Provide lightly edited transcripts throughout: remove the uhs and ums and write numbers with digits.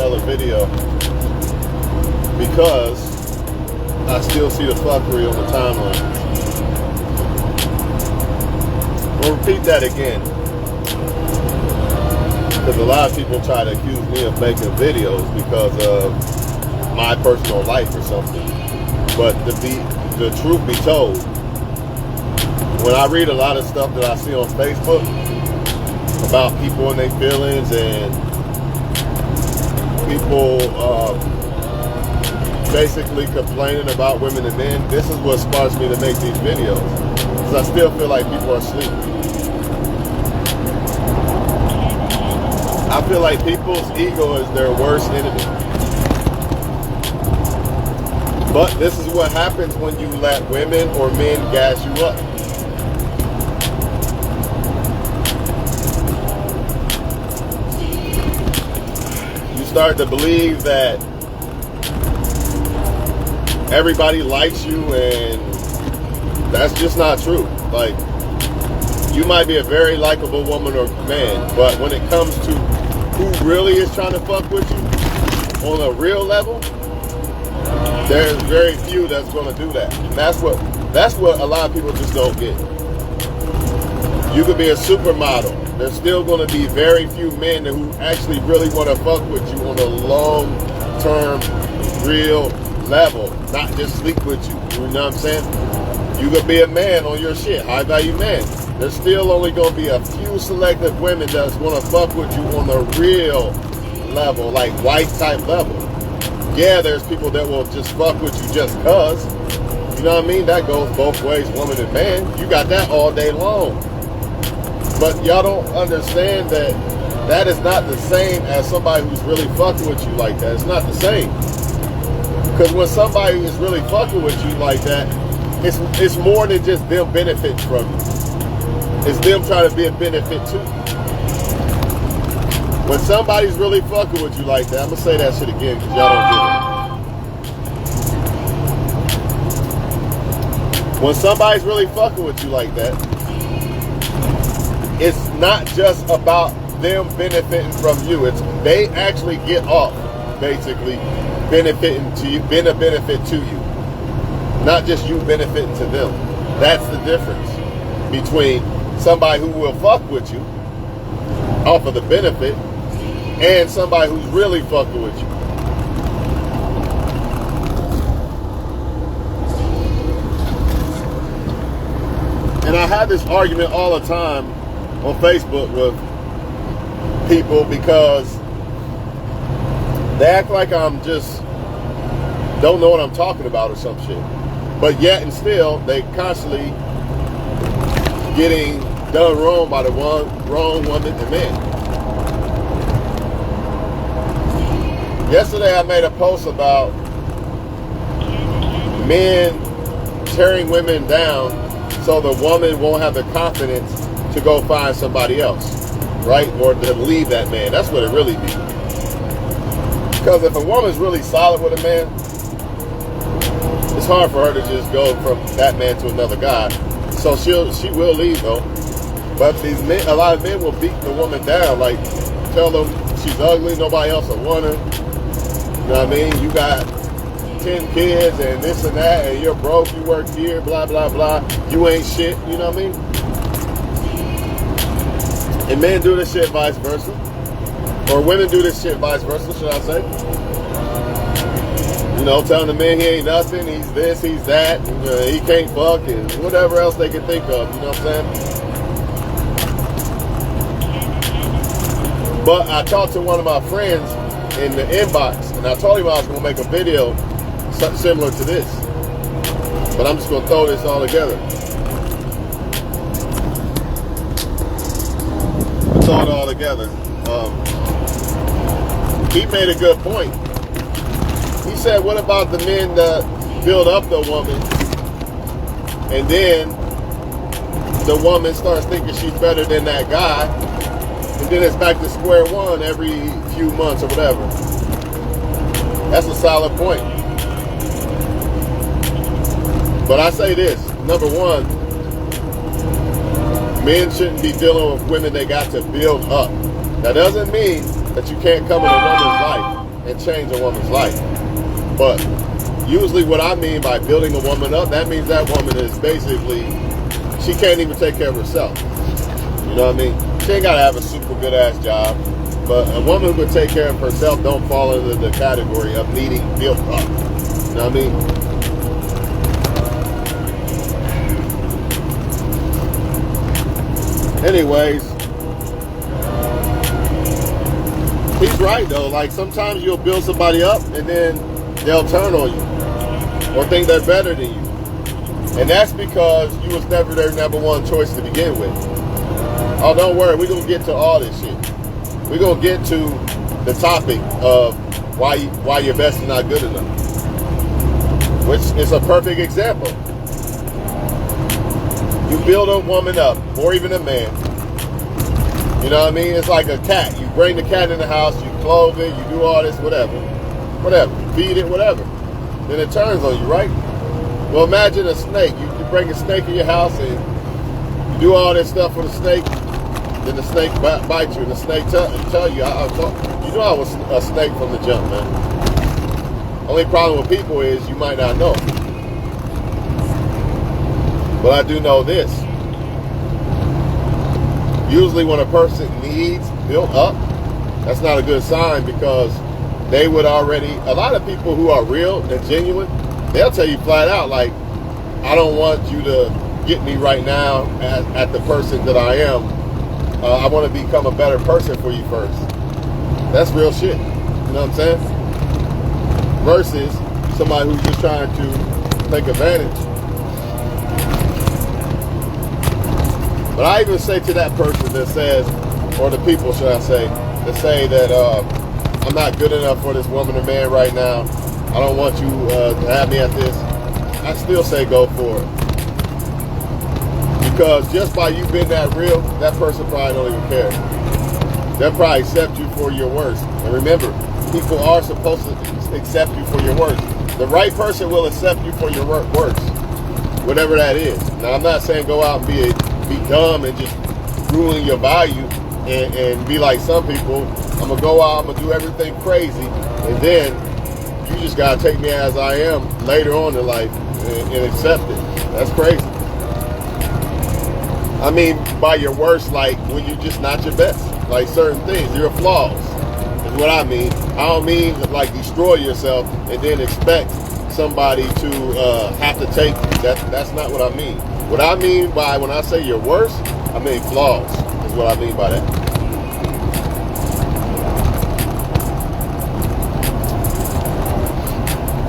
another video because I still see the fuckery on the timeline. I'll repeat that again, because a lot of people try to accuse me of making videos because of my personal life or something. But the truth be told, when I read a lot of stuff that I see on Facebook about people and their feelings and people basically complaining about women and men, this is what sparks me to make these videos. Because I still feel like people are asleep. I feel like people's ego is their worst enemy. But this is what happens when you let women or men gas you up. You start to believe that everybody likes you, and that's just not true. Like, you might be a very likable woman or man, but when it comes to who really is trying to fuck with you on a real level, there's very few that's going to do that. And that's what a lot of people just don't get. You could be a supermodel. There's still going to be very few men who actually really want to fuck with you on a long-term, real level, not just sleep with you. You know what I'm saying? You could be a man on your shit, high-value man. There's still only going to be a few selective women that's going to fuck with you on the real level, like wife-type level. Yeah, there's people that will just fuck with you just cause. You know what I mean? That goes both ways, woman and man. You got that all day long. But y'all don't understand that that is not the same as somebody who's really fucking with you like that. It's not the same. Because when somebody is really fucking with you like that, it's more than just them benefiting from you. It's them trying to be a benefit too. When somebody's really fucking with you like that, I'm going to say that shit again because y'all don't get it. When somebody's really fucking with you like that, it's not just about them benefiting from you. It's they actually get off, basically, benefiting to you, being a benefit to you. Not just you benefiting to them. That's the difference between somebody who will fuck with you off of the benefit and somebody who's really fucking with you. And I have this argument all the time on Facebook with people because they act like I'm just don't know what I'm talking about or some shit. But yet and still, they constantly getting done wrong by the wrong woman and man. Yesterday I made a post about men tearing women down so the woman won't have the confidence to go find somebody else, right? Or to leave that man. That's what it really be. Because if a woman's really solid with a man, it's hard for her to just go from that man to another guy. So she will leave though. But these men, a lot of men will beat the woman down, like tell them she's ugly, nobody else will want her. You know what I mean? You got 10 kids and this and that, and you're broke, you work here, blah, blah, blah. You ain't shit, you know what I mean? And men do this shit vice versa. Or women do this shit vice versa, should I say. You know, telling the man he ain't nothing, he's this, he's that, and, he can't fuck, and whatever else they can think of, you know what I'm saying? But I talked to one of my friends in the inbox, and I told him I was going to make a video similar to this. But I'm just going to throw this all together. Throw it all together. He made a good point. He said, what about the men that build up the woman, and then the woman starts thinking she's better than that guy, and then it's back to square one every few months or whatever. That's a solid point. But I say this, number one, men shouldn't be dealing with women they got to build up. That doesn't mean that you can't come in a woman's life and change a woman's life. But usually what I mean by building a woman up, that means that woman is basically, she can't even take care of herself. You know what I mean? She ain't got to have a super good ass job. But a woman who can take care of herself don't fall into the category of needing built up. You know what I mean? Anyways, he's right though. Like sometimes you'll build somebody up and then they'll turn on you or think they're better than you. And that's because you was never their number one choice to begin with. Oh, don't worry, we're gonna get to all this shit. We're gonna get to the topic of why your best is not good enough. Which is a perfect example. You build a woman up, or even a man. You know what I mean? It's like a cat. You bring the cat in the house, you clothe it, you do all this, whatever. Feed it, whatever. Then it turns on you, right? Well, imagine a snake. You bring a snake in your house and you do all this stuff for the snake. Then the snake bites you, and the snake tell you, you know I was a snake from the jump, man. Only problem with people is you might not know. But I do know this. Usually when a person needs built up, that's not a good sign because they would already, a lot of people who are real and genuine, they'll tell you flat out, like, I don't want you to get me right now at the person that I am. I want to become a better person for you first. That's real shit. You know what I'm saying? Versus somebody who's just trying to take advantage. But I even say to that person that says, or the people should I say, that say that I'm not good enough for this woman or man right now. I don't want you to have me at this. I still say go for it. Because just by you being that real, that person probably don't even care. They'll probably accept you for your worst. And remember, people are supposed to accept you for your worst. The right person will accept you for your worst, whatever that is. Now, I'm not saying go out and be dumb and just ruin your value and be like some people. I'm gonna go out, I'm gonna do everything crazy, and then you just gotta take me as I am later on in life and accept it. That's crazy. I mean, by your worst, like when you're just not your best, like certain things, your flaws is what I mean. I don't mean like destroy yourself and then expect somebody to have to take you. That's not what I mean. What I mean by when I say your worst, I mean flaws is what I mean by that.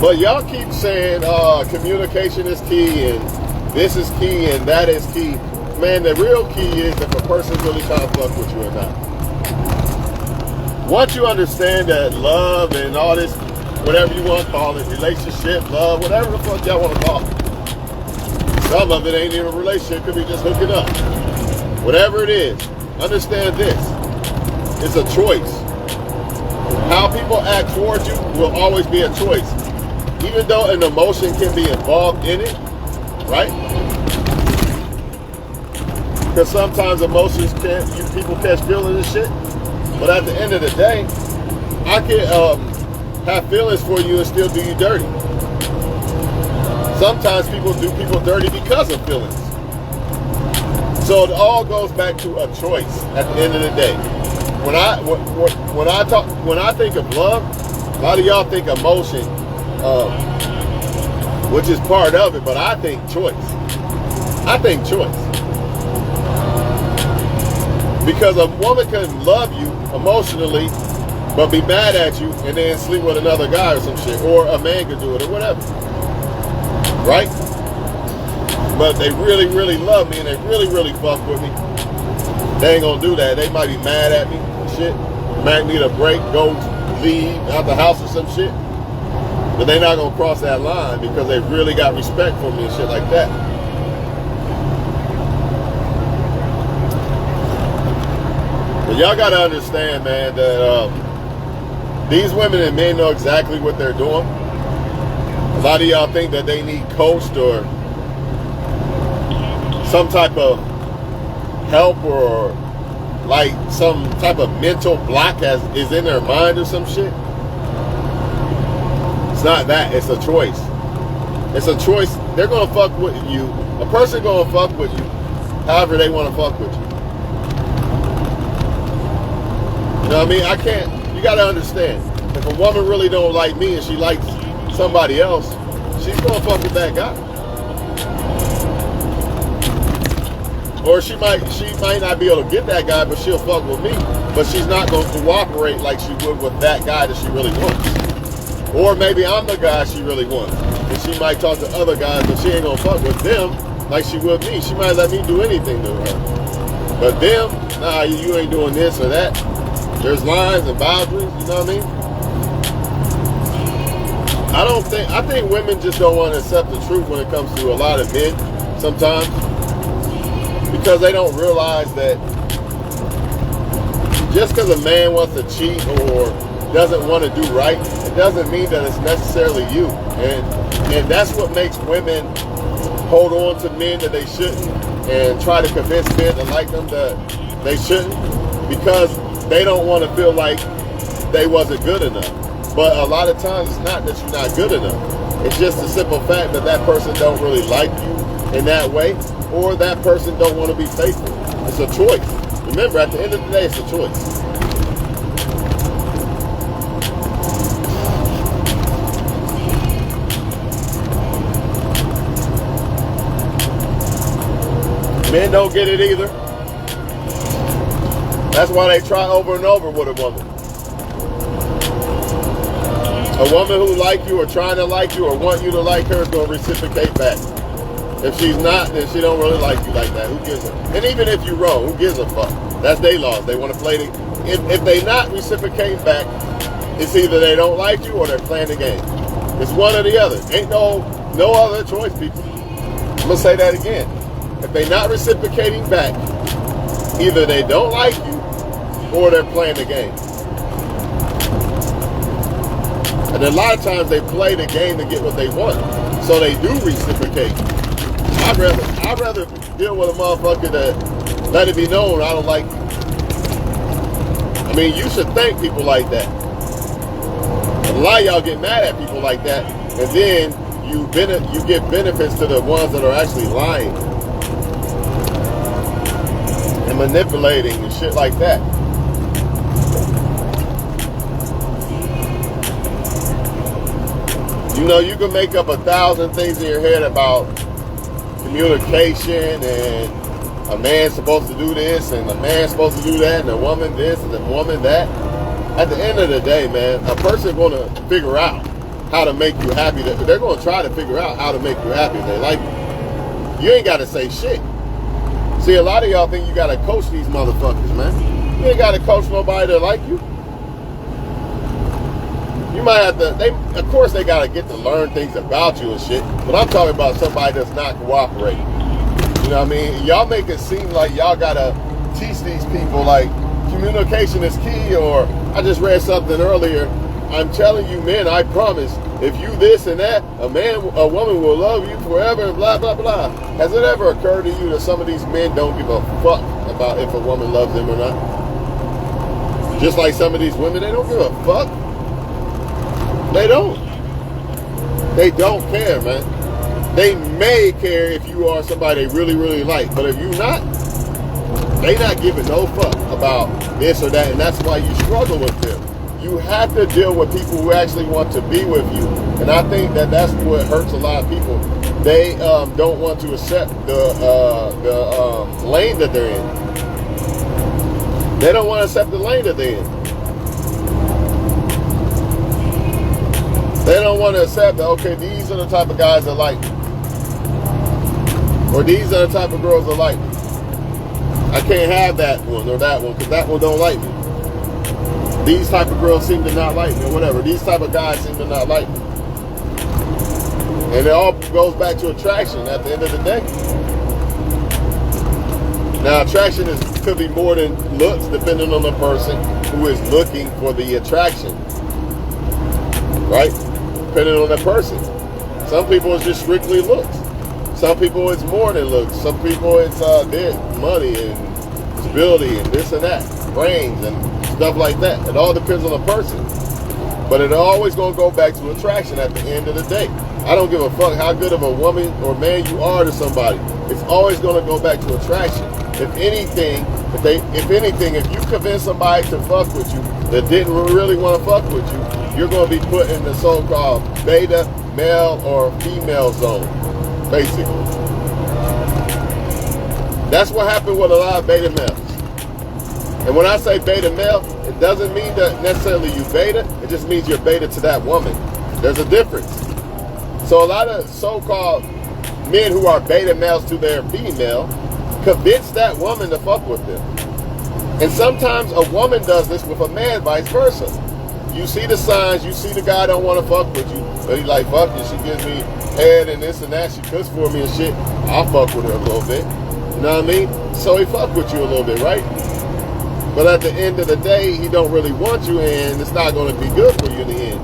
But y'all keep saying communication is key and this is key and that is key. Man, the real key is if a person's really trying to fuck with you or not. Once you understand that love and all this, whatever you want to call it, relationship, love, whatever the fuck y'all want to call it. Some of it ain't even a relationship, it could be just hooking up. Whatever it is, understand this. It's a choice. How people act towards you will always be a choice. Even though an emotion can be involved in it, right? Because sometimes emotions people catch feelings and shit. But at the end of the day, I can have feelings for you and still do you dirty. Sometimes people do people dirty because of feelings. So it all goes back to a choice at the end of the day. When I think of love, a lot of y'all think emotion, which is part of it, but I think choice. I think choice. Because a woman can love you emotionally, but be mad at you and then sleep with another guy or some shit. Or a man could do it or whatever. Right? But they really, really love me and they really, really fuck with me. They ain't gonna do that. They might be mad at me and shit. Might need a break, go leave out the house or some shit. But they're not gonna cross that line because they really got respect for me and shit like that. But y'all gotta understand, man, that these women and men know exactly what they're doing. A lot of y'all think that they need coached or some type of help or like some type of mental block is in their mind or some shit. It's not that. It's a choice. It's a choice. They're going to fuck with you. A person going to fuck with you however they want to fuck with you. You know what I mean? I can't. You got to understand. If a woman really don't like me and she likes somebody else, she's going to fuck with that guy. Or she might not be able to get that guy, but she'll fuck with me. But she's not going to cooperate like she would with that guy that she really wants. Or maybe I'm the guy she really wants. And she might talk to other guys, but she ain't going to fuck with them like she would me. She might let me do anything to her. But them, nah, you ain't doing this or that. There's lines and boundaries, you know what I mean? I think women just don't want to accept the truth when it comes to a lot of men sometimes. Because they don't realize that just because a man wants to cheat or doesn't want to do right, it doesn't mean that it's necessarily you. And that's what makes women hold on to men that they shouldn't and try to convince men to like them that they shouldn't, because they don't want to feel like they wasn't good enough. But a lot of times it's not that you're not good enough. It's just the simple fact that that person don't really like you in that way, or that person don't want to be faithful. It's a choice. Remember, at the end of the day, it's a choice. Men don't get it either. That's why they try over and over with a woman. A woman who like you or trying to like you or want you to like her is going to reciprocate back. If she's not, then she don't really like you like that. Who gives a? And even if you're wrong, who gives a fuck? That's their laws. They want to play the. If they not reciprocating back, it's either they don't like you or they're playing the game. It's one or the other. Ain't no other choice, people. I'm gonna say that again. If they not reciprocating back, either they don't like you or they're playing the game. And a lot of times they play the game to get what they want, so they do reciprocate. I'd rather deal with a motherfucker that let it be known I don't like you. I mean, you should thank people like that. A lot of y'all get mad at people like that, and then you give benefits to the ones that are actually lying and manipulating and shit like that. You know, you can make up 1,000 things in your head about communication, and a man's supposed to do this and a man's supposed to do that, and a woman this and a woman that. At the end of the day, man, a person's going to figure out how to make you happy. They're going to try to figure out how to make you happy if they like you. You ain't got to say shit. See, a lot of y'all think you got to coach these motherfuckers, man. You ain't got to coach nobody that like you. You might have to, of course they got to get to learn things about you and shit, but I'm talking about somebody that's not cooperating. You know what I mean? Y'all make it seem like y'all got to teach these people like communication is key, or I just read something earlier. I'm telling you, men, I promise, if you this and that, a woman will love you forever and blah, blah, blah. Has it ever occurred to you that some of these men don't give a fuck about if a woman loves them or not? Just like some of these women, they don't give a fuck. They don't. They don't care, man. They may care if you are somebody they really, really like, but if you're not, they not giving no fuck about this or that, and that's why you struggle with them. You have to deal with people who actually want to be with you, and I think that that's what hurts a lot of people. They don't want to accept the lane that they're in. They don't want to accept the lane that they're in. They don't want to accept that, okay, these are the type of guys that like me. Or these are the type of girls that like me. I can't have that one or that one because that one don't like me. These type of girls seem to not like me or whatever. These type of guys seem to not like me. And it all goes back to attraction at the end of the day. Now, attraction could be more than looks depending on the person who is looking for the attraction. Right? Depending on the person. Some people it's just strictly looks. Some people it's more than looks. Some people it's money and stability and this and that, brains and stuff like that. It all depends on the person. But it's always going to go back to attraction at the end of the day. I don't give a fuck how good of a woman or man you are to somebody. It's always going to go back to attraction. If anything, if you convince somebody to fuck with you that didn't really want to fuck with you, you're going to be put in the so-called beta male or female zone, basically. That's what happened with a lot of beta males. And when I say beta male, it doesn't mean that necessarily you beta. It just means you're beta to that woman. There's a difference. So a lot of so-called men who are beta males to their female convince that woman to fuck with them. And sometimes a woman does this with a man, vice versa. You see the signs, you see the guy don't want to fuck with you, but he's like, fuck it, she gives me head and this and that, she cooks for me and shit, I'll fuck with her a little bit. You know what I mean? So he fuck with you a little bit, right? But at the end of the day, he don't really want you, and it's not going to be good for you in the end.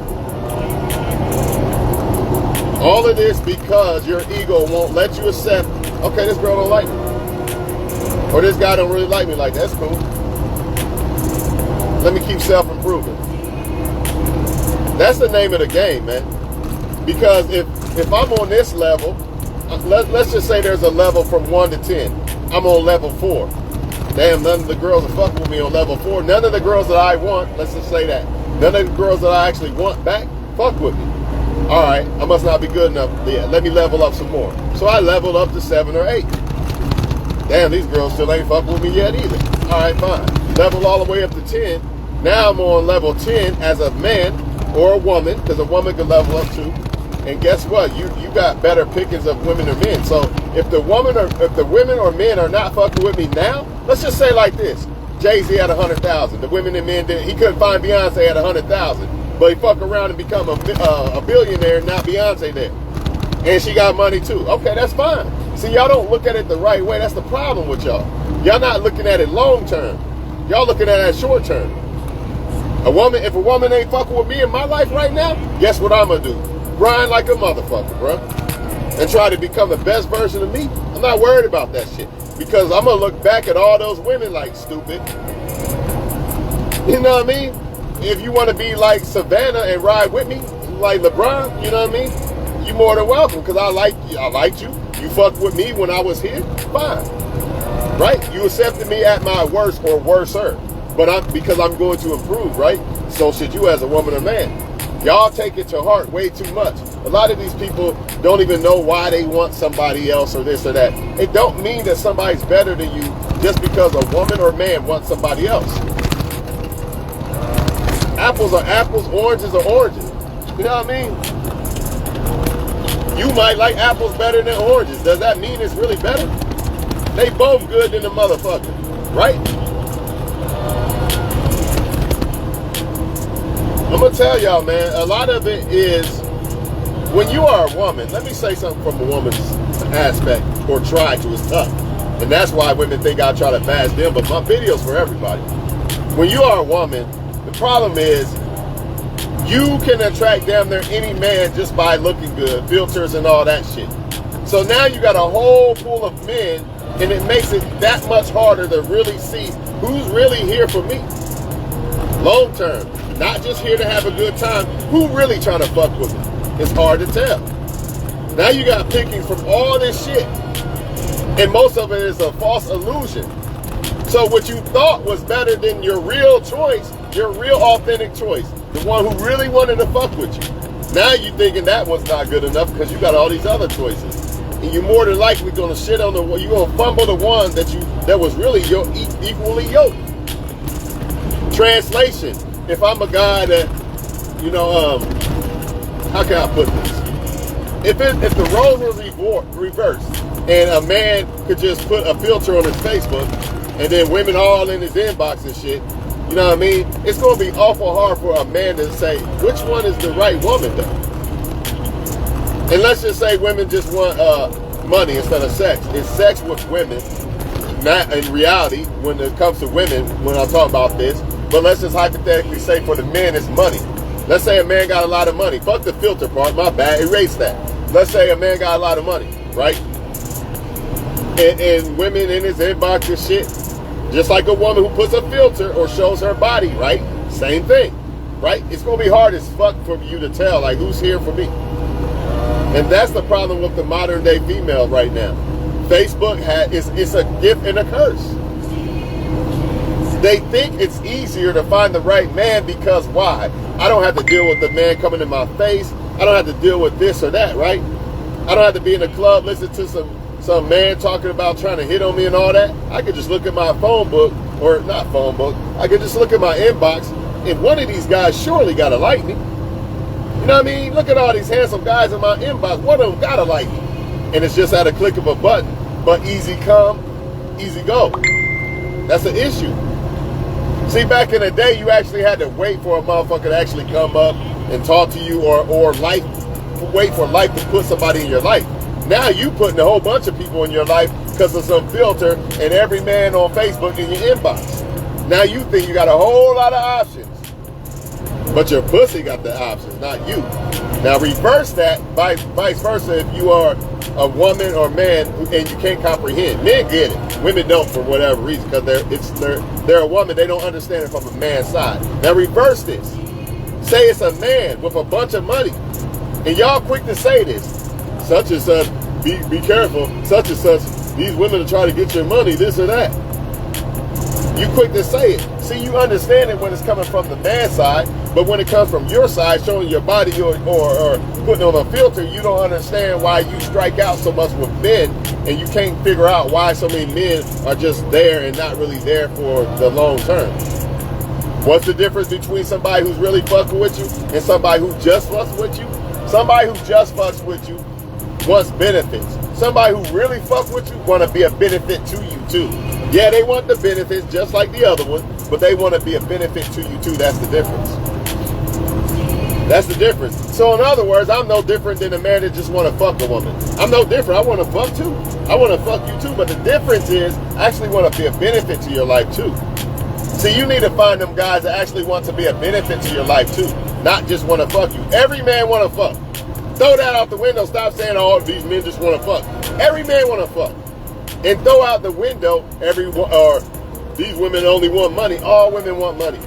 All of this because your ego won't let you accept, okay, this girl don't like me. Or this guy don't really like me. Like, that's cool. Let me keep self-improving. That's the name of the game, man. Because if I'm on this level, let's just say there's a level from 1 to 10. I'm on level 4. Damn, none of the girls are fucking with me on level 4. None of the girls that I want, let's just say that, none of the girls that I actually want back, fuck with me. All right, I must not be good enough. Yeah, let me level up some more. So I leveled up to 7 or 8. Damn, these girls still ain't fucking with me yet either. All right, fine. Level all the way up to 10. Now I'm on level 10 as a man or a woman, because a woman can level up too. And guess what? You got better pickings of women or men. So if the women or men are not fucking with me now, let's just say like this: Jay-Z had 100,000. The women and men didn't. He couldn't find Beyonce at 100,000, but he fuck around and become a billionaire. Now Beyonce there, and she got money too. Okay, that's fine. See, y'all don't look at it the right way. That's the problem with y'all. Y'all not looking at it long term. Y'all looking at it short term. If a woman ain't fucking with me in my life right now, guess what I'm gonna do? Grind like a motherfucker, bro, and try to become the best version of me. I'm not worried about that shit, because I'm gonna look back at all those women like stupid. You know what I mean? If you want to be like Savannah and ride with me, like LeBron, you know what I mean? You more than welcome, because I liked you. You fucked with me when I was here, fine, right? You accepted me at my worst or worser, but because I'm going to improve, right? So should you as a woman or man. Y'all take it to heart way too much. A lot of these people don't even know why they want somebody else or this or that. It don't mean that somebody's better than you just because a woman or man wants somebody else. Apples are apples, oranges are oranges. You know what I mean? You might like apples better than oranges. Does that mean it's really better? They both good than the motherfucker, right? I'm going to tell y'all, man, a lot of it is when you are a woman. Let me say something from a woman's aspect, or try to. It's tough. And that's why women think I try to bash them, but my video's for everybody. When you are a woman, the problem is you can attract damn near any man just by looking good, filters and all that shit. So now you got a whole pool of men, and it makes it that much harder to really see who's really here for me. Long term. Not just here to have a good time. Who really trying to fuck with me? It's hard to tell. Now you got pickings from all this shit. And most of it is a false illusion. So what you thought was better than your real choice, your real authentic choice, the one who really wanted to fuck with you, now you thinking that one's not good enough because you got all these other choices. And you're more than likely gonna shit on you're gonna fumble the one that was really equally yoked. Translation. If I'm a guy that, how can I put this? If the roles were reversed and a man could just put a filter on his Facebook and then women all in his inbox and shit, you know what I mean? It's going to be awful hard for a man to say, which one is the right woman though? And let's just say women just want money instead of sex. It's sex with women. Not in reality, when it comes to women, when I talk about this, but let's just hypothetically say for the men, it's money. Let's say a man got a lot of money. Fuck the filter part, my bad, erase that. Let's say a man got a lot of money, right? And women in his inbox and shit, just like a woman who puts a filter or shows her body, right? Same thing. right? It's going to be hard as fuck for you to tell, like, who's here for me. And that's the problem with the modern day female right now. Facebook it's a gift and a curse. They think it's easier to find the right man because why? I don't have to deal with the man coming in my face. I don't have to deal with this or that, right? I don't have to be in a club, listen to some man talking about trying to hit on me and all that. I could just look at my phone book, or not phone book. I could just look at my inbox, and one of these guys surely got to like me. You know what I mean? Look at all these handsome guys in my inbox. One of them got to like me. And it's just at a click of a button. But easy come, easy go. That's an issue. See, back in the day, you actually had to wait for a motherfucker to actually come up and talk to you, or wait for life to put somebody in your life. Now you putting a whole bunch of people in your life because of some filter and every man on Facebook in your inbox. Now you think you got a whole lot of options, but your pussy got the options, not you. Now reverse that, vice versa. If you are a woman or man and you can't comprehend, men get it. Women don't for whatever reason, because they're a woman. They don't understand it from a man's side. Now reverse this. Say it's a man with a bunch of money, and y'all quick to say this. Such and such, be careful. Such and such, these women are trying to get your money, this or that. You quick to say it. See, you understand it when it's coming from the man's side, but when it comes from your side, showing your body or putting on a filter, you don't understand why you strike out so much with men, and you can't figure out why so many men are just there and not really there for the long term. What's the difference between somebody who's really fucking with you and somebody who just fucks with you? Somebody who just fucks with you wants benefits. Somebody who really fuck with you want to be a benefit to you too. Yeah, they want the benefits just like the other one, but they want to be a benefit to you too. That's the difference. That's the difference. So in other words, I'm no different than a man that just want to fuck a woman. I'm no different. I want to fuck too. I want to fuck you too. But the difference is I actually want to be a benefit to your life too. See, you need to find them guys that actually want to be a benefit to your life too, not just want to fuck you. Every man want to fuck. Throw that out the window. Stop saying, oh, these men just want to fuck. Every man want to fuck. And throw out the window, these women only want money. All women want money.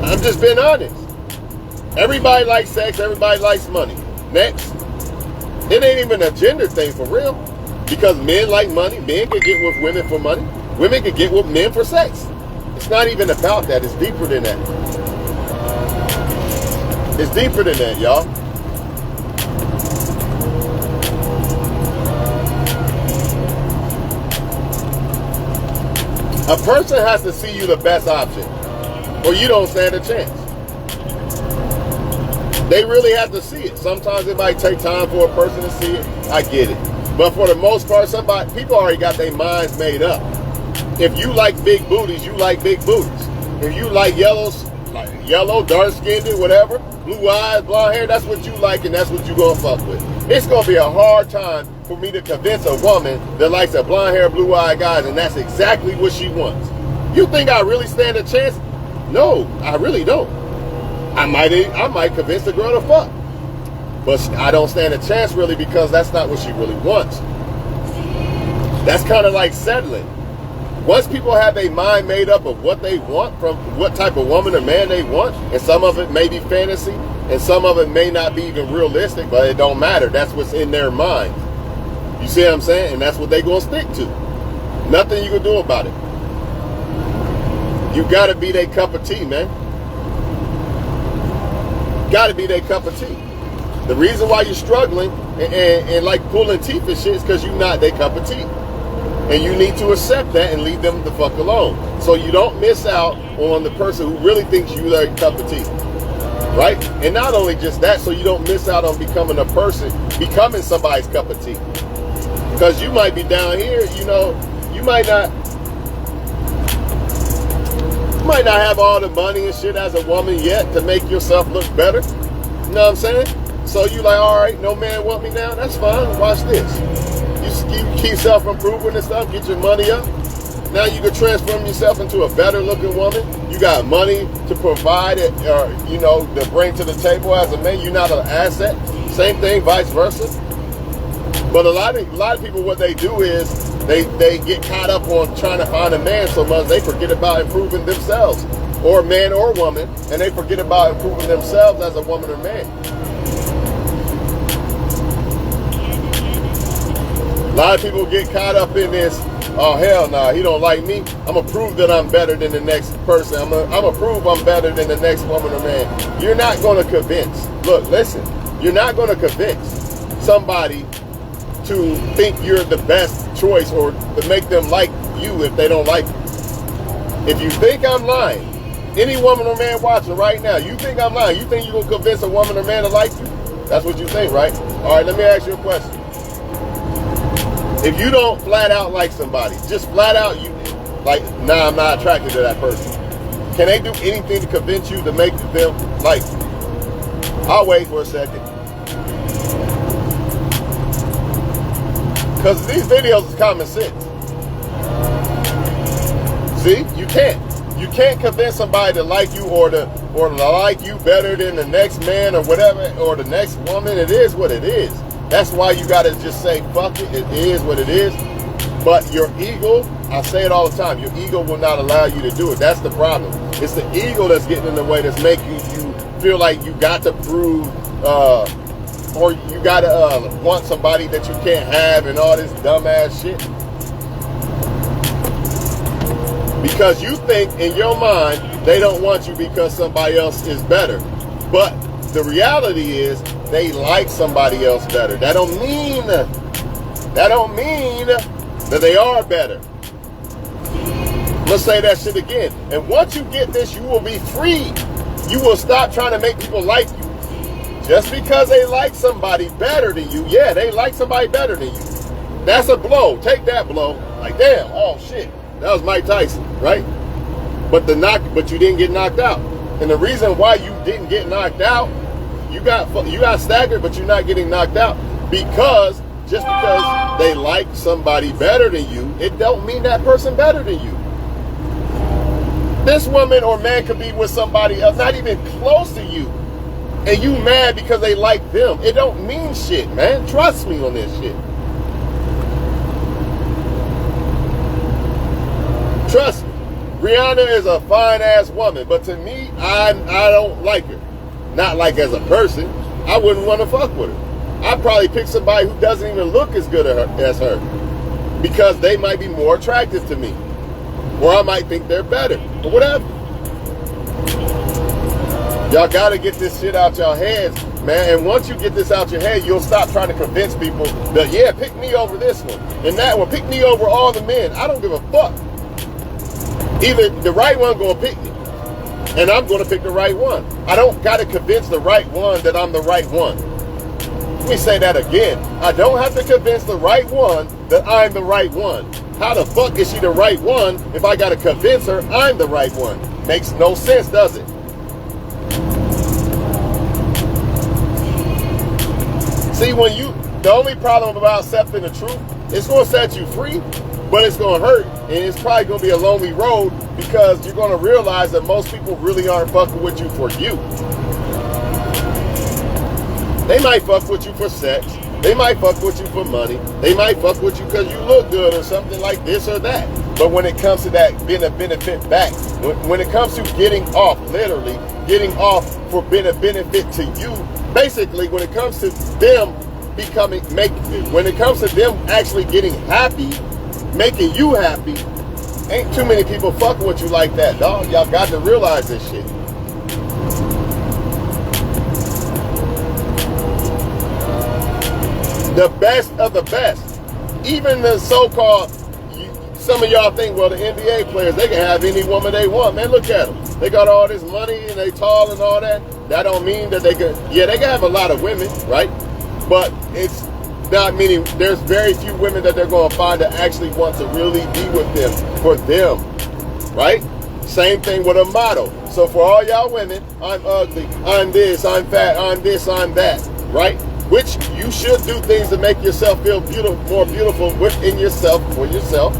I'm just being honest. Everybody likes sex. Everybody likes money. Next. It ain't even a gender thing for real. Because men like money. Men can get with women for money. Women can get with men for sex. It's not even about that. It's deeper than that. It's deeper than that, y'all. A person has to see you the best option, or you don't stand a chance. They really have to see it. Sometimes it might take time for a person to see it. I get it. But for the most part, people already got their minds made up. If you like big booties, you like big booties. If you like yellow, dark-skinned, whatever, blue eyes, blonde hair, that's what you like and that's what you gonna fuck with. It's gonna be a hard time for me to convince a woman that likes a blonde hair, blue eyed guys, and that's exactly what she wants. You think I really stand a chance? No, I really don't. I might convince the girl to fuck. But I don't stand a chance really, because that's not what she really wants. That's kind of like settling. Once people have their mind made up of what they want, from what type of woman or man they want, and some of it may be fantasy, and some of it may not be even realistic, but it don't matter. That's what's in their mind. You see what I'm saying? And that's what they gonna stick to. Nothing you can do about it. You gotta be their cup of tea, man. Gotta be their cup of tea. The reason why you're struggling and like pulling teeth and shit is because you're not their cup of tea. And you need to accept that and leave them the fuck alone. So you don't miss out on the person who really thinks you're their cup of tea. Right? And not only just that, so you don't miss out on becoming somebody's cup of tea. Because you might be down here, you might not have all the money and shit as a woman yet to make yourself look better. You know what I'm saying? So you like, all right, no man want me now? That's fine. Watch this. You keep self-improving and stuff, get your money up. Now you can transform yourself into a better looking woman. You got money to provide it, or, to bring to the table as a man. You're not an asset. Same thing, vice versa. But a lot of people, what they do is They get caught up on trying to find a man so much they forget about improving themselves, or man or woman, and they forget about improving themselves as a woman or man. A lot of people get caught up in this, oh hell nah, he don't like me. I'm gonna prove that I'm better than the next person. I'm gonna prove I'm better than the next woman or man. You're not gonna convince, look, listen, you're not gonna convince somebody to think you're the best choice or to make them like you if they don't like you. If you think I'm lying, any woman or man watching right now, you think I'm lying, you think you're gonna convince a woman or man to like you? That's what you think, right? All right, let me ask you a question. If you don't flat out like somebody, just flat out, you like, nah, I'm not attracted to that person. Can they do anything to convince you to make them like you? I'll wait for a second. Because these videos is common sense. See, you can't. You can't convince somebody to like you or to like you better than the next man or whatever, or the next woman. It is what it is. That's why you got to just say, fuck it, it is what it is. But your ego, I say it all the time, your ego will not allow you to do it. That's the problem. It's the ego that's getting in the way, that's making you feel like you got to prove, or you got to want somebody that you can't have and all this dumbass shit. Because you think in your mind they don't want you because somebody else is better. But the reality is, they like somebody else better. That don't mean that they are better. Let's say that shit again. And once you get this, you will be free. You will stop trying to make people like you. Just because they like somebody better than you, yeah, they like somebody better than you. That's a blow. Take that blow. Like, damn, oh shit. That was Mike Tyson, right? But you didn't get knocked out. And the reason why you didn't get knocked out, you got staggered, but you're not getting knocked out, because just because they like somebody better than you, it don't mean that person better than you. This woman or man could be with somebody else, not even close to you, and you mad because they like them. It don't mean shit, man. Trust me on this shit. Trust me. Rihanna is a fine ass woman, but to me, I don't like her. Not like as a person. I wouldn't want to fuck with her. I'd probably pick somebody who doesn't even look as good as her, because they might be more attractive to me, or I might think they're better, or whatever. Y'all gotta get this shit out your heads, man. And once you get this out your head, you'll stop trying to convince people that, yeah, pick me over this one and that one, pick me over all the men. I don't give a fuck. Either the right one gonna pick me, and I'm going to pick the right one. I don't got to convince the right one that I'm the right one. Let me say that again. I don't have to convince the right one that I'm the right one. How the fuck is she the right one if I got to convince her I'm the right one? Makes no sense, does it? See, the only problem about accepting the truth, it's going to set you free, but it's going to hurt, and it's probably going to be a lonely road, because you're going to realize that most people really aren't fucking with you for you. They might fuck with you for sex. They might fuck with you for money. They might fuck with you because you look good or something like this or that. But when it comes to that being a benefit back, when it comes to getting off, literally getting off for being a benefit to you, basically when it comes to them when it comes to them actually getting happy, making you happy, ain't too many people fucking with you like that, dog. Y'all got to realize this shit. The best of the best. Even the so-called, some of y'all think, well, the NBA players, they can have any woman they want. Man, look at them. They got all this money and they tall and all that. That don't mean that they can, yeah, they can have a lot of women, right? But it's not meaning, there's very few women that they're going to find that actually want to really be with them for them, right? Same thing with a model. So for all y'all women, I'm ugly, I'm this, I'm fat, I'm this, I'm that, right? Which you should do things to make yourself feel beautiful, more beautiful within yourself, for yourself,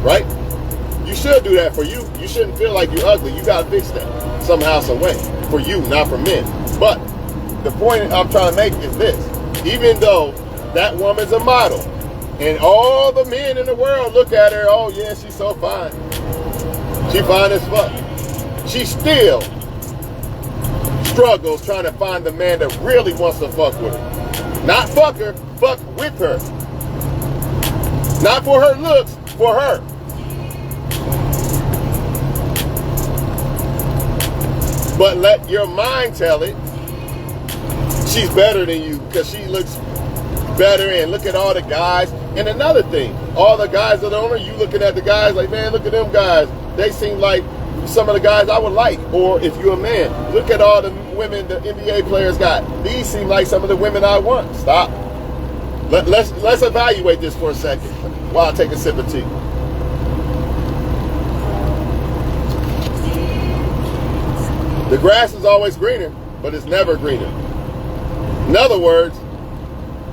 right? You should do that for you. You shouldn't feel like you're ugly. You got to fix that somehow, some way, for you, not for men. But the point I'm trying to make is this. Even though that woman's a model, And all the men in the world look at her, oh yeah, she's so fine. She fine as fuck. She still struggles trying to find the man that really wants to fuck with her. Not fuck her, fuck with her. Not for her looks, for her. But let your mind tell it she's better than you because she looks better, and look at all the guys. And another thing, all the guys that are on her, you looking at the guys like, man, look at them guys. They seem like some of the guys I would like. Or if you're a man, look at all the women the NBA players got. These seem like some of the women I want. Stop. Let's evaluate this for a second while I take a sip of tea. The grass is always greener, but it's never greener. In other words,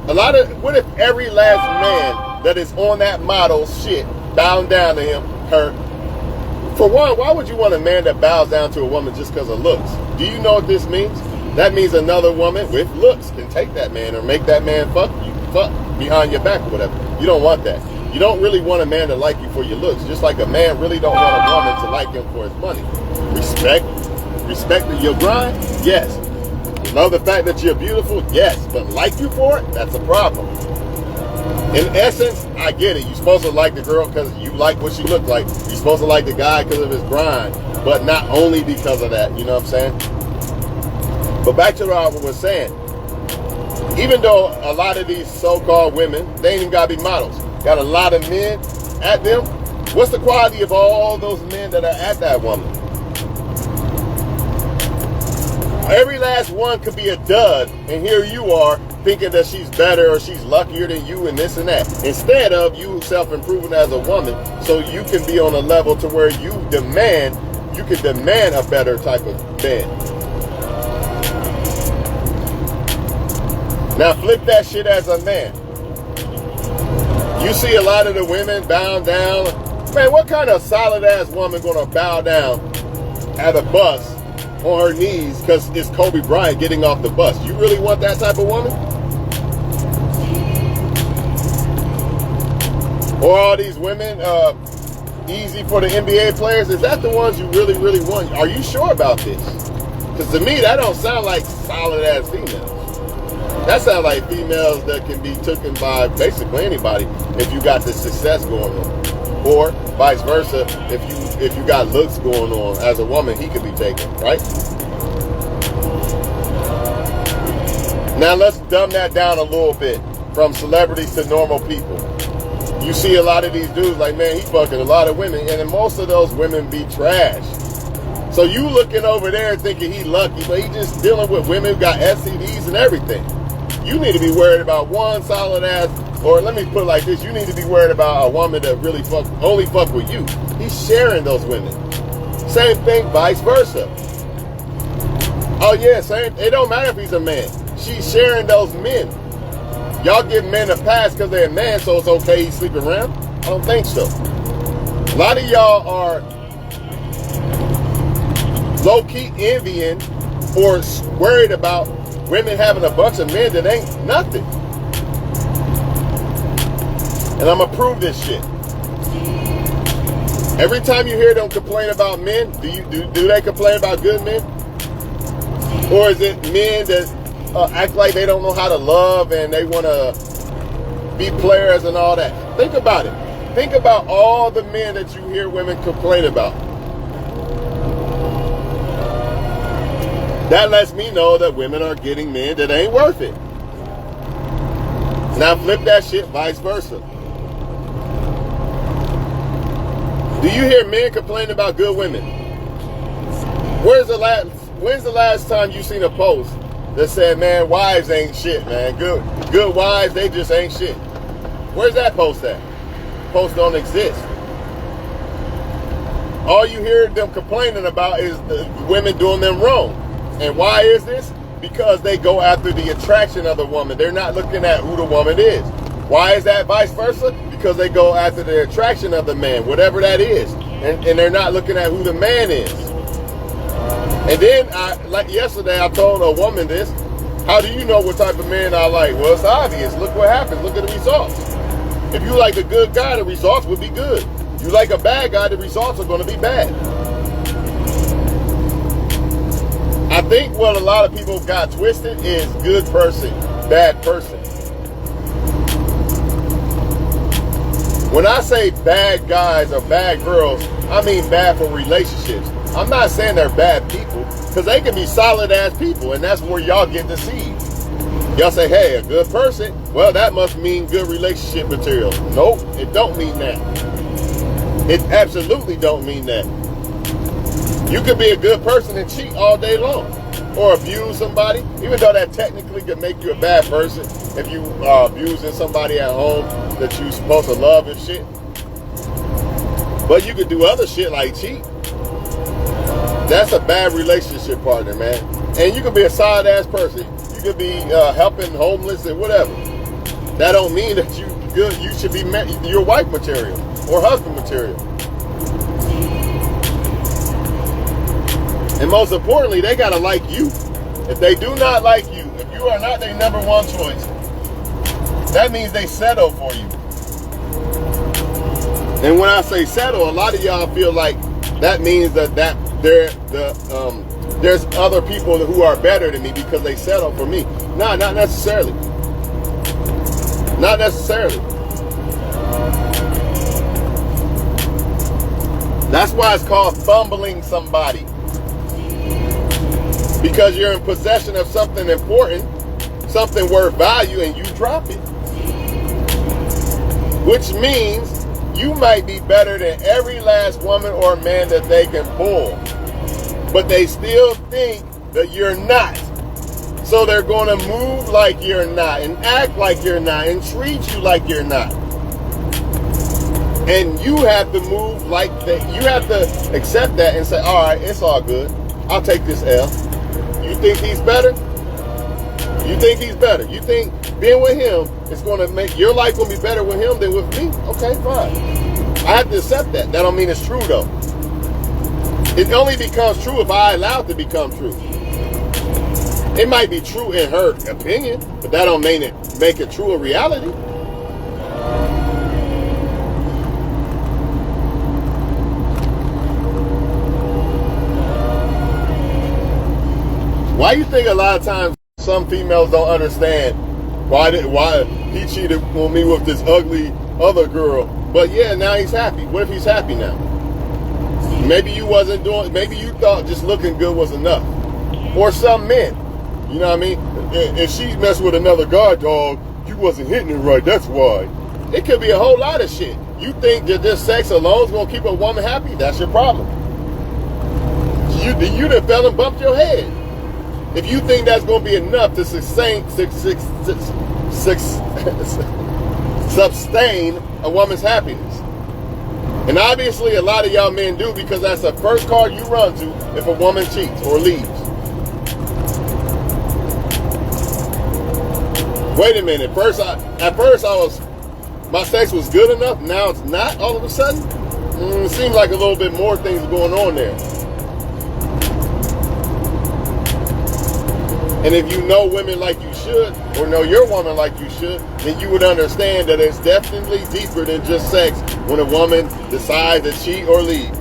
what if every last man that is on that model shit bowing down to him, her? For one, why would you want a man that bows down to a woman just because of looks? Do you know what this means? That means another woman with looks can take that man or make that man fuck behind your back or whatever. You don't want that. You don't really want a man to like you for your looks, just like a man really don't want a woman to like him for his money. Respect your grind? Yes. Love the fact that you're beautiful? Yes. But like you for it? That's a problem. In essence, I get it. You're supposed to like the girl because you like what she looked like. You're supposed to like the guy because of his grind. But not only because of that. You know what I'm saying? But back to what I was saying. Even though a lot of these so-called women, they ain't even got to be models. Got a lot of men at them. What's the quality of all those men that are at that woman? Every last one could be a dud, and here you are thinking that she's better or she's luckier than you and this and that. Instead of you self-improving as a woman so you can be on a level to where you can demand a better type of man. Now flip that shit as a man. You see a lot of the women bowing down. Man, what kind of solid ass woman gonna bow down at a bus on her knees because it's Kobe Bryant getting off the bus? You really want that type of woman? Or all these women easy for the NBA players? Is that the ones you really, really want? Are you sure about this? Because to me, that don't sound like solid ass females. That sounds like females that can be taken by basically anybody if you got the success going on. Or vice versa, if you got looks going on as a woman, he could be taken, right? Now let's dumb that down a little bit from celebrities to normal people. You see a lot of these dudes like, man, he fucking a lot of women, and then most of those women be trash. So you looking over there thinking he lucky, but he just dealing with women who got STDs and everything. You need to be worried about one solid ass, or let me put it like this, you need to be worried about a woman that really only fuck with you. He's sharing those women. Same thing, vice versa. Oh yeah, same. It don't matter if he's a man. She's sharing those men. Y'all give men a pass because they're a man, so it's okay he's sleeping around? I don't think so. A lot of y'all are low-key envying or worried about women having a bunch of men that ain't nothing. And I'm gonna prove this shit. Every time you hear them complain about men, do they complain about good men? Or is it men that act like they don't know how to love and they want to be players and all that? Think about it. Think about all the men that you hear women complain about. That lets me know that women are getting men that ain't worth it. Now flip that shit vice versa. Do you hear men complain about good women? When's the last time you seen a post that said, man, wives ain't shit, man. Good wives, they just ain't shit. Where's that post at? Posts don't exist. All you hear them complaining about is the women doing them wrong. And why is this? Because they go after the attraction of the woman. They're not looking at who the woman is. Why is that vice versa? Because they go after the attraction of the man, whatever that is. And they're not looking at who the man is. And then, like yesterday, I told a woman this. How do you know what type of man I like? Well, it's obvious. Look what happens. Look at the results. If you like a good guy, the results would be good. You like a bad guy, the results are going to be bad. I think what a lot of people got twisted is good person, bad person. When I say bad guys or bad girls, I mean bad for relationships. I'm not saying they're bad people, because they can be solid ass people, and that's where y'all get deceived. Y'all say, hey, a good person, well, that must mean good relationship material. Nope, it don't mean that. It absolutely don't mean that. You could be a good person and cheat all day long, or abuse somebody, even though that technically could make you a bad person if you are abusing somebody at home that you're supposed to love and shit. But you could do other shit like cheat. That's a bad relationship partner, man. And you could be a solid ass person. You could be helping homeless and whatever. That don't mean that you good. You should be your wife material or husband material. And most importantly, they gotta like you. If they do not like you, if you are not their number one choice, that means they settle for you. And when I say settle, a lot of y'all feel like that means that there's other people who are better than me because they settle for me. No, not necessarily. Not necessarily. That's why it's called fumbling somebody. Because you're in possession of something important, something worth value, and you drop it. Which means you might be better than every last woman or man that they can pull. But they still think that you're not. So they're going to move like you're not, and act like you're not, and treat you like you're not. And you have to move like that. You have to accept that and say, all right, it's all good. I'll take this L. You think he's better? You think he's better? You think being with him is going to make your life going to be better with him than with me? Okay, fine. I have to accept that. That don't mean it's true, though. It only becomes true if I allow it to become true. It might be true in her opinion, but that don't make it true in reality. Why you think a lot of times some females don't understand why he cheated on me with this ugly other girl, but yeah, now he's happy. What if he's happy now? Maybe you wasn't doing, maybe you thought just looking good was enough. Or some men, you know what I mean? If she messed with another guy, dog, you wasn't hitting it right, that's why. It could be a whole lot of shit. You think that this sex alone is going to keep a woman happy? That's your problem. You done fell and bumped your head. If you think that's going to be enough to sustain a woman's happiness. And obviously a lot of y'all men do, because that's the first card you run to if a woman cheats or leaves. Wait a minute. At first my sex was good enough. Now it's not all of a sudden. It seems like a little bit more things going on there. And if you know women like you should, or know your woman like you should, then you would understand that it's definitely deeper than just sex when a woman decides to cheat or leave.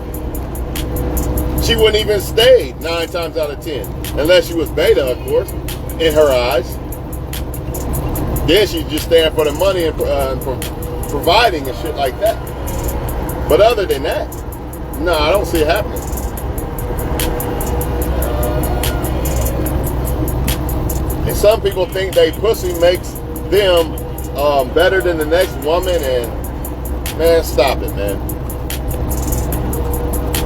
She wouldn't even stay 9 times out of 10, unless she was beta, of course, in her eyes. Then she'd just stand for the money and providing and shit like that. But other than that, no, I don't see it happening. And some people think they pussy makes them better than the next woman, and man, stop it, man.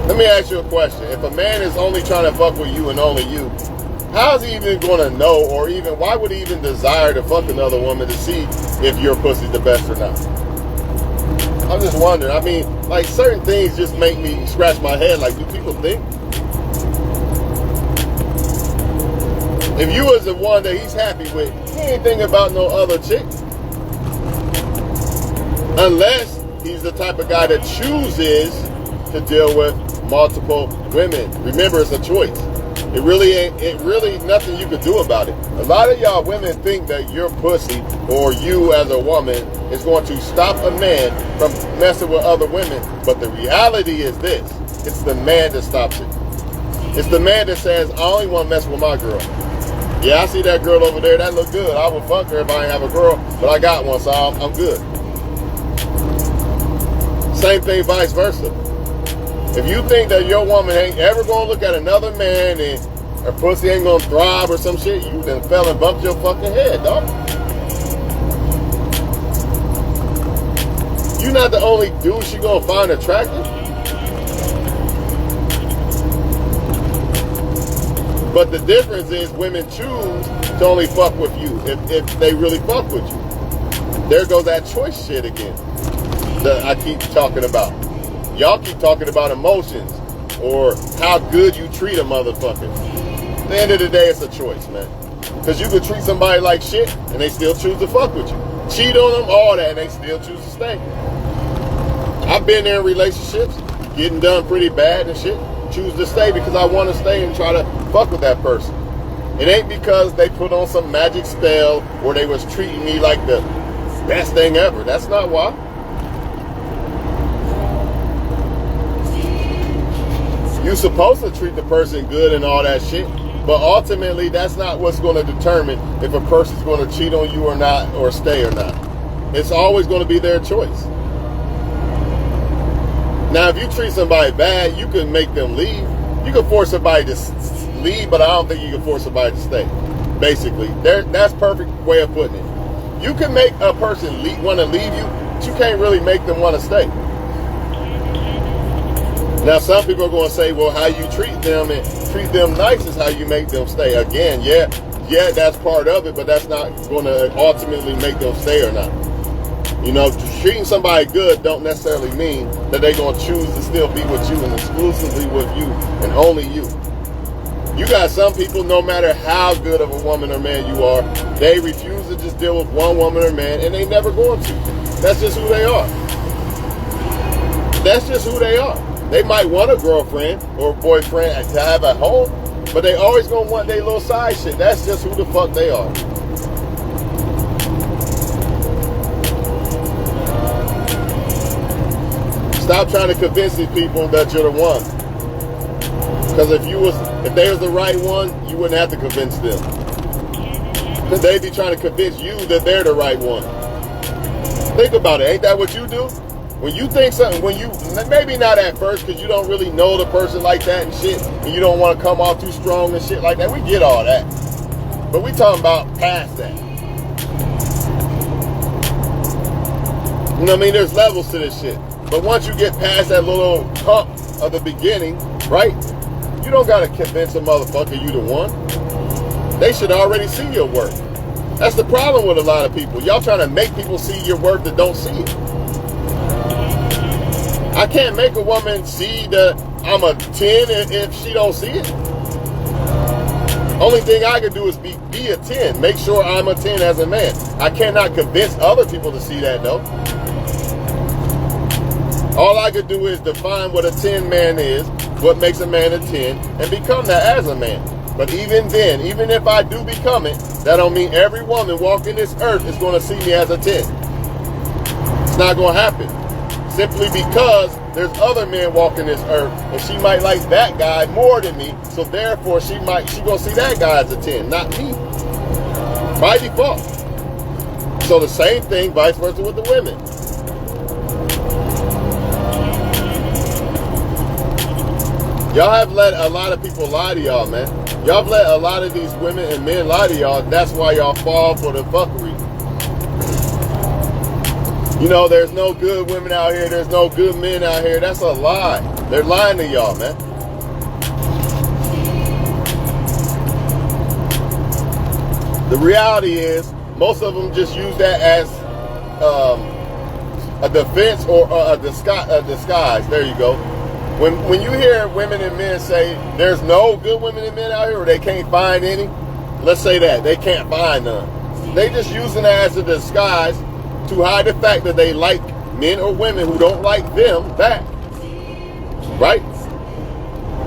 Let me ask you a question. If a man is only trying to fuck with you and only you, how is he even going to know, or even why would he even desire to fuck another woman to see if your pussy's the best or not? I'm just wondering. I mean, like, certain things just make me scratch my head. Like, do people think? If you was the one that he's happy with, he ain't thinking about no other chick. Unless he's the type of guy that chooses to deal with multiple women. Remember, it's a choice. It really ain't. It really nothing you could do about it. A lot of y'all women think that your pussy or you as a woman is going to stop a man from messing with other women. But the reality is this: it's the man that stops it. It's the man that says, "I only want to mess with my girl. Yeah, I see that girl over there. That look good. I would fuck her if I didn't have a girl, but I got one, so I'm good." Same thing, vice versa. If you think that your woman ain't ever gonna look at another man and her pussy ain't gonna thrive or some shit, you then fell and bumped your fucking head, dog. You're not the only dude she gonna find attractive. But the difference is women choose to only fuck with you if they really fuck with you. There goes that choice shit again that I keep talking about. Y'all keep talking about emotions or how good you treat a motherfucker. At the end of the day, it's a choice, man. Because you could treat somebody like shit and they still choose to fuck with you. Cheat on them, all that, and they still choose to stay. I've been there in relationships, getting done pretty bad and shit. Choose to stay because I want to stay and try to fuck with that person. It ain't because they put on some magic spell or they was treating me like the best thing ever. That's not why. You're supposed to treat the person good and all that shit, but ultimately that's not what's going to determine if a person's going to cheat on you or not, or stay or not. It's always going to be their choice. Now, if you treat somebody bad, you can make them leave. You can force somebody to leave, but I don't think you can force somebody to stay. Basically, that's perfect way of putting it. You can make a person want to leave you, but you can't really make them want to stay. Now, some people are going to say, well, how you treat them and treat them nice is how you make them stay. Again, yeah, that's part of it, but that's not going to ultimately make them stay or not. You know, treating somebody good don't necessarily mean that they're going to choose to still be with you and exclusively with you and only you. You got some people, no matter how good of a woman or man you are, they refuse to just deal with one woman or man, and they never going to. That's just who they are. That's just who they are. They might want a girlfriend or a boyfriend to have at home, but they always gonna want their little side shit. That's just who the fuck they are. Stop trying to convince these people that you're the one. Because if they was the right one, you wouldn't have to convince them. Because they'd be trying to convince you that they're the right one. Think about it. Ain't that what you do? When you think something, maybe not at first because you don't really know the person like that and shit, and you don't want to come off too strong and shit like that. We get all that. But we talking about past that. You know what I mean? There's levels to this shit. But once you get past that little hump of the beginning, right? You don't got to convince a motherfucker you the one. They should already see your worth. That's the problem with a lot of people. Y'all trying to make people see your worth that don't see it. I can't make a woman see that I'm a 10 if she don't see it. Only thing I can do is be a 10. Make sure I'm a 10 as a man. I cannot convince other people to see that though. All I could do is define what a 10 man is, what makes a man a 10, and become that as a man. But even then, even if I do become it, that don't mean every woman walking this earth is going to see me as a 10. It's not going to happen. Simply because there's other men walking this earth, and she might like that guy more than me, so therefore she gonna see that guy as a 10, not me. By default. So the same thing, vice versa with the women. Y'all have let a lot of people lie to y'all, man. Y'all have let a lot of these women and men lie to y'all. That's why y'all fall for the fuckery. You know, there's no good women out here. There's no good men out here. That's a lie. They're lying to y'all, man. The reality is, most of them just use that as a defense or a disguise. There you go. When you hear women and men say there's no good women and men out here, or they can't find any, let's say that they can't find none. They just using that as a disguise to hide the fact that they like men or women who don't like them back. Right?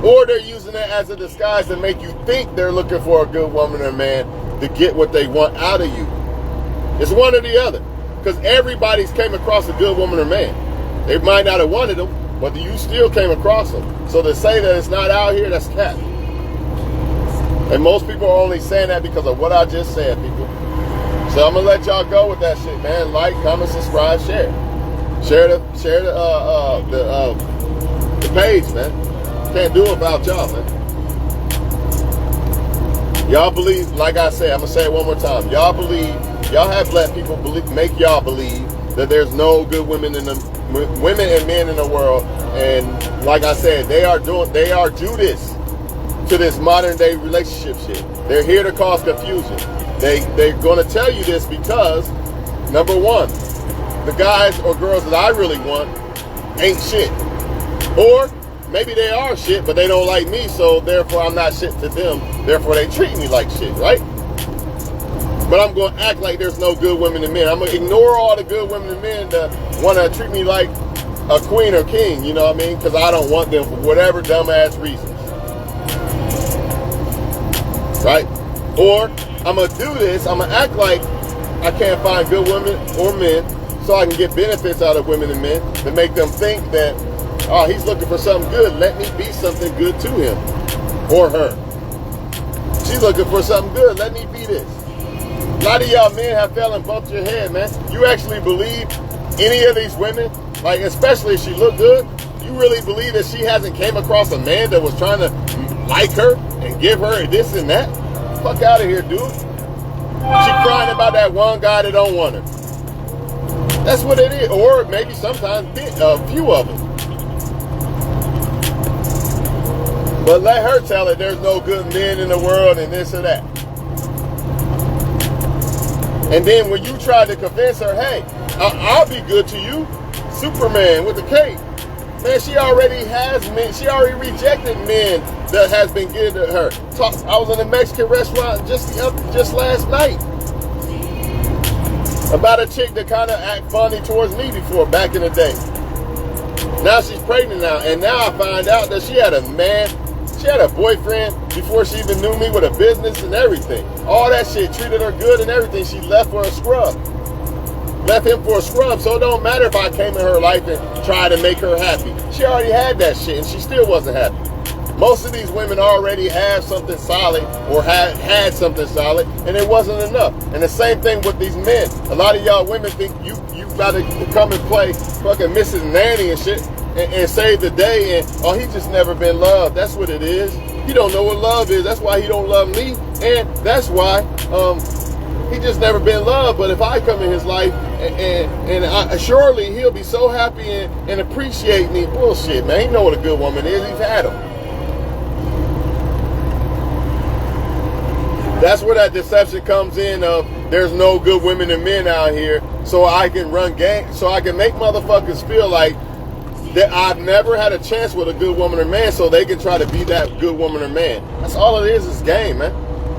Or they're using it as a disguise to make you think they're looking for a good woman or man to get what they want out of you. It's one or the other. Because everybody's came across a good woman or man. They might not have wanted them, but you still came across them. So to say that it's not out here, that's cap. And most people are only saying that because of what I just said, people. So I'm gonna let y'all go with that shit, man. Like, comment, subscribe, share. Share the page, man. Can't do it without y'all, man. Y'all believe, like I said, I'm gonna say it one more time. Y'all believe, y'all have let people believe, make y'all believe that there's no good women and men in the world. And like I said, they are Judas to this modern day relationship shit. They're here to cause confusion. They're gonna tell you this because, number one, the guys or girls that I really want ain't shit. Or maybe they are shit, but they don't like me, so therefore I'm not shit to them. Therefore they treat me like shit, right? But I'm going to act like there's no good women and men. I'm going to ignore all the good women and men that want to treat me like a queen or king, you know what I mean? Because I don't want them for whatever dumbass reasons. Right? Or I'm going to do this, I'm going to act like I can't find good women or men so I can get benefits out of women and men to make them think that, oh, he's looking for something good. Let me be something good to him or her. She's looking for something good. Let me be this. A lot of y'all men have fell and bumped your head, man. You actually believe any of these women, like especially if she look good, you really believe that she hasn't came across a man that was trying to like her and give her this and that? Fuck out of here, dude. She crying about that one guy that don't want her. That's what it is. Or maybe sometimes a few of them. But let her tell it there's no good men in the world and this or that. And then when you try to convince her, hey, I'll be good to you, Superman with the cape. Man, she already has men. She already rejected men that has been good to her. I was in a Mexican restaurant just last night about a chick that kind of act funny towards me before, back in the day. Now she's pregnant now, and now I find out that she had a man. She had a boyfriend before she even knew me with a business and everything. All that shit treated her good and everything. She left for a scrub. Left him for a scrub. So it don't matter if I came in her life and tried to make her happy. She already had that shit and she still wasn't happy. Most of these women already have something solid or had something solid and it wasn't enough. And the same thing with these men. A lot of y'all women think you gotta come and play fucking Mrs. Nanny and shit. And save the day and, oh, he just never been loved. That's what it is. He don't know what love is. That's why he don't love me. And that's why he just never been loved. But if I come in his life and surely he'll be so happy and appreciate me. Bullshit, man. He know what a good woman is. He's had them. That's where that deception comes in of there's no good women and men out here so I can run gang, so I can make motherfuckers feel like that I've never had a chance with a good woman or man so they can try to be that good woman or man. That's all it is game, man.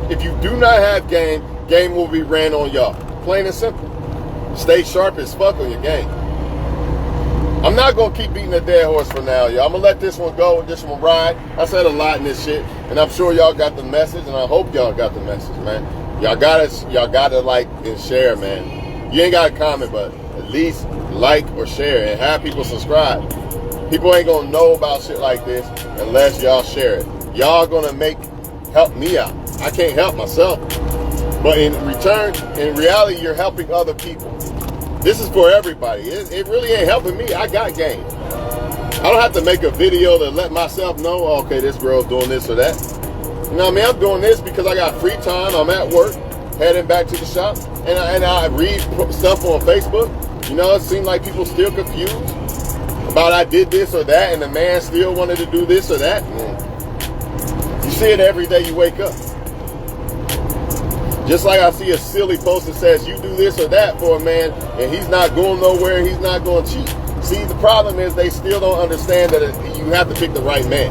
If you do not have game, game will be ran on y'all. Plain and simple. Stay sharp as fuck on your game. I'm not going to keep beating a dead horse for now, y'all. I'm going to let this one go, this one ride. I said a lot in this shit, and I'm sure y'all got the message, and I hope y'all got the message, man. Y'all gotta like and share, man. You ain't got to comment, but at least like or share and have people subscribe. People ain't gonna know about shit like this unless y'all share it. Y'all gonna help me out. I can't help myself. But in return, in reality, you're helping other people. This is for everybody. It really ain't helping me. I got game. I don't have to make a video to let myself know, okay, this girl's doing this or that. You know what I mean? I'm doing this because I got free time. I'm at work, heading back to the shop, and I read stuff on Facebook. You know, it seems like people still confused about I did this or that, and the man still wanted to do this or that. You see it every day you wake up. Just like I see a silly post that says you do this or that for a man, and he's not going nowhere, and he's not going to cheat. See, the problem is they still don't understand that you have to pick the right man.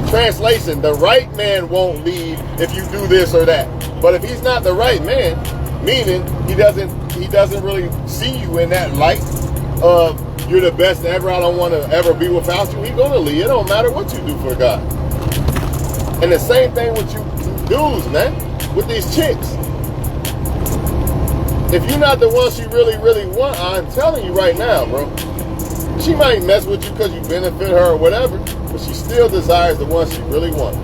Translation, the right man won't leave if you do this or that. But if he's not the right man, meaning he doesn't really see you in that light, of you're the best ever, I don't want to ever be without you, he's going to leave. It don't matter what you do for God. And the same thing with you dudes, man, with these chicks. If you're not the one she really, really want, I'm telling you right now, bro, she might mess with you because you benefit her or whatever, but she still desires the one she really wants.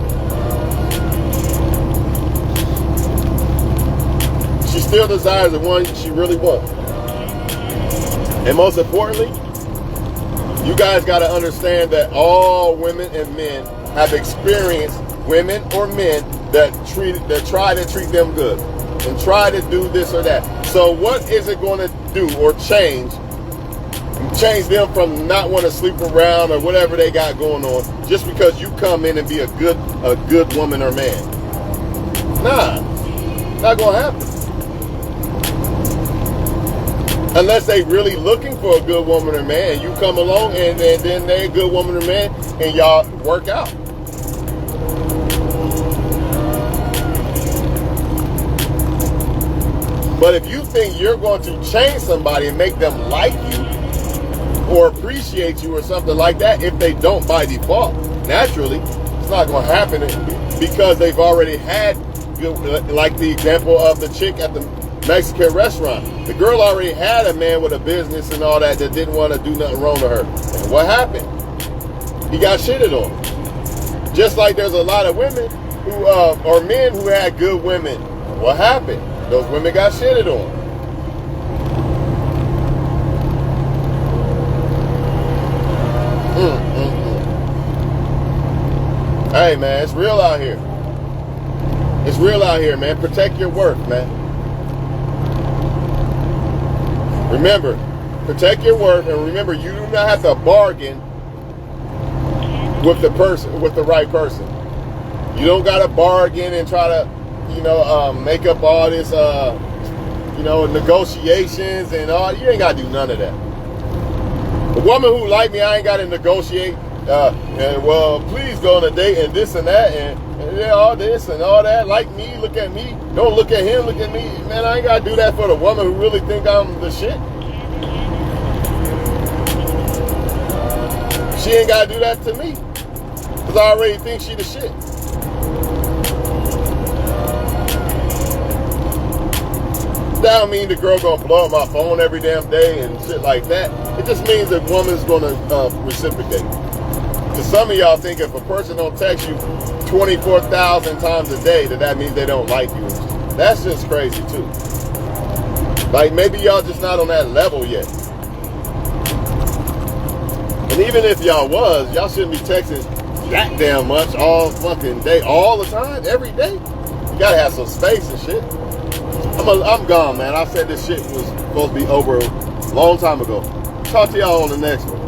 She still desires the one she really wants. And most importantly, you guys got to understand that all women and men have experienced women or men that try to treat them good and try to do this or that. So what is it going to do or change them from not want to sleep around or whatever they got going on just because you come in and be a good woman or man? Nah, not going to happen. Unless they really looking for a good woman or man, you come along and then they a good woman or man and y'all work out. But if you think you're going to change somebody and make them like you or appreciate you or something like that, if they don't by default, naturally, it's not going to happen because they've already had, like the example of the chick at the Mexican restaurant. The girl already had a man with a business and all that didn't want to do nothing wrong to her. And what happened? He got shitted on. Just like there's a lot of women who, or men who had good women. What happened? Those women got shitted on. Hey, man, it's real out here. It's real out here, man. Protect your worth, man. Remember, protect your worth, and remember, you do not have to bargain with the person, with the right person. You don't got to bargain and try to, make up all this, negotiations and all. You ain't got to do none of that. The woman who like me, I ain't got to negotiate. Please go on a date and this and that and all this and all that. Like me, look at me. Don't look at him, look at me. Man, I ain't got to do that for the woman who really think I'm the shit. She ain't got to do that to me because I already think she the shit. That don't mean the girl gonna blow up my phone every damn day and shit like that. It just means the woman's gonna reciprocate. Because some of y'all think if a person don't text you 24,000 times a day, that means they don't like you. That's just crazy too. Like maybe y'all just not on that level yet. And even if y'all was, y'all shouldn't be texting that damn much all fucking day, all the time, every day. You gotta have some space and shit. I'm gone, man. I said this shit was supposed to be over a long time ago. Talk to y'all on the next one.